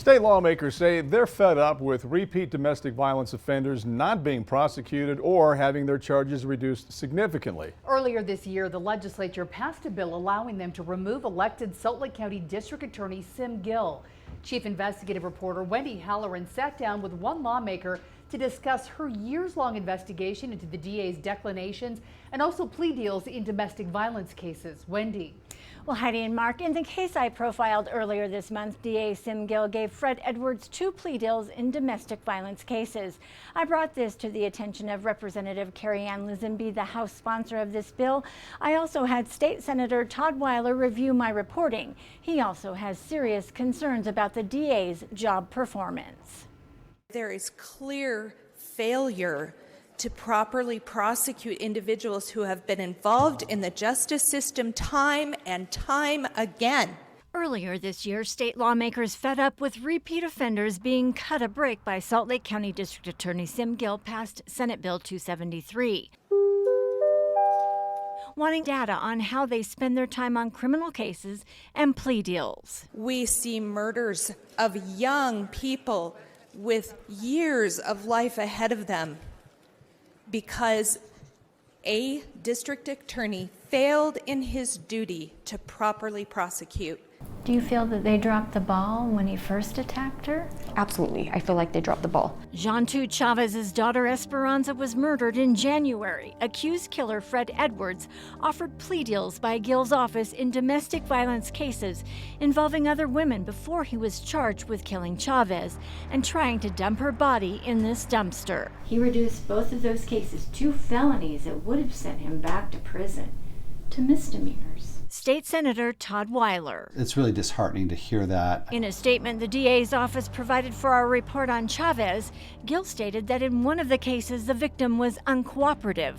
State lawmakers say they're fed up with repeat domestic violence offenders not being prosecuted or having their charges reduced significantly. Earlier this year, the legislature passed a bill allowing them to remove elected Salt Lake County District Attorney Sim Gill. Chief investigative reporter Wendy Halloran sat down with one lawmaker to discuss her years-long investigation into the DA's declinations and also plea deals in domestic violence cases. Wendy. Well, Heidi and Mark, in the case I profiled earlier this month, DA Sim Gill gave Fred Edwards 2 plea deals in domestic violence cases. I brought this to the attention of Representative Carrie Ann Lisenby, the House sponsor of this bill. I also had State Senator Todd Weiler review my reporting. He also has serious concerns about the DA's job performance. There is clear failure to properly prosecute individuals who have been involved in the justice system time and time again. Earlier this year, state lawmakers fed up with repeat offenders being cut a break by Salt Lake County District Attorney Sim Gill passed Senate Bill 273. Wanting data on how they spend their time on criminal cases and plea deals. We see murders of young people with years of life ahead of them because a district attorney failed in his duty to properly prosecute. Do you feel that they dropped the ball when he first attacked her? Absolutely. I feel like they dropped the ball. Jeantu Chavez's daughter Esperanza was murdered in January. Accused killer Fred Edwards offered plea deals by Gill's office in domestic violence cases involving other women before he was charged with killing Chavez and trying to dump her body in this dumpster. He reduced both of those cases to felonies that would have sent him back to prison to misdemeanors. State Senator Todd Weiler. It's really disheartening to hear that. In a statement the DA's office provided for our report on Chavez, Gill stated that in one of the cases the victim was uncooperative.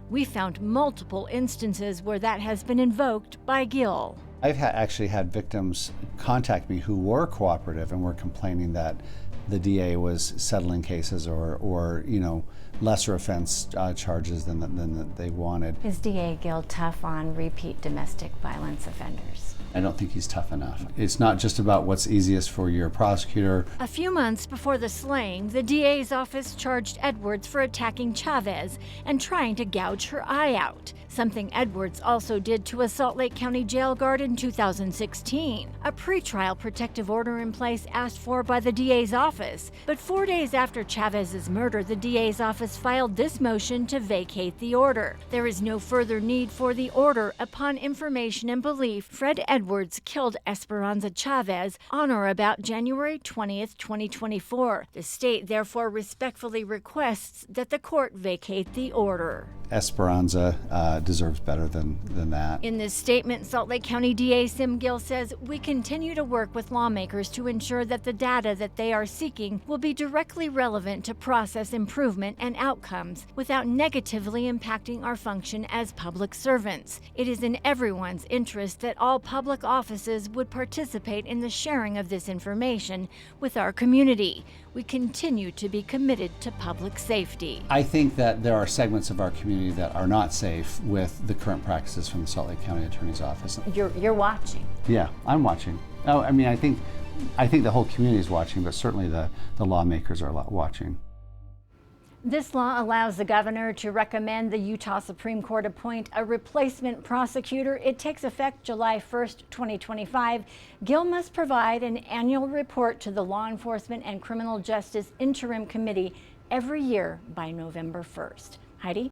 We found multiple instances where that has been invoked by Gill. I've actually had victims contact me who were cooperative and were complaining that the DA was settling cases or lesser offense charges than they wanted. Is DA Gill tough on repeat domestic violence offenders? I don't think he's tough enough. It's not just about what's easiest for your prosecutor. A few months before the slaying, the DA's office charged Edwards for attacking Chavez and trying to gouge her eye out, something Edwards also did to a Salt Lake County jail guard in 2016. A pretrial protective order in place asked for by the DA's office, but 4 days after Chavez's murder, the DA's office filed this motion to vacate the order. There is no further need for the order upon information and belief Fred Edwards killed Esperanza Chavez on or about January 20th, 2024. The state therefore respectfully requests that the court vacate the order. Esperanza deserves better than that. In this statement, Salt Lake County DA Sim Gill says, "We continue to work with lawmakers to ensure that the data that they are seeking will be directly relevant to process improvement and outcomes without negatively impacting our function as public servants. It is in everyone's interest that all public offices would participate in the sharing of this information with our community. We continue to be committed to public safety." I think that there are segments of our community that are not safe with the current practices from the Salt Lake County Attorney's Office. You're watching. Yeah, I'm watching. Oh, I mean, I think the whole community is watching, but certainly the lawmakers are watching. This law allows the governor to recommend the Utah Supreme Court appoint a replacement prosecutor. It takes effect July 1st, 2025. Gill must provide an annual report to the Law Enforcement and Criminal Justice Interim Committee every year by November 1st. Heidi?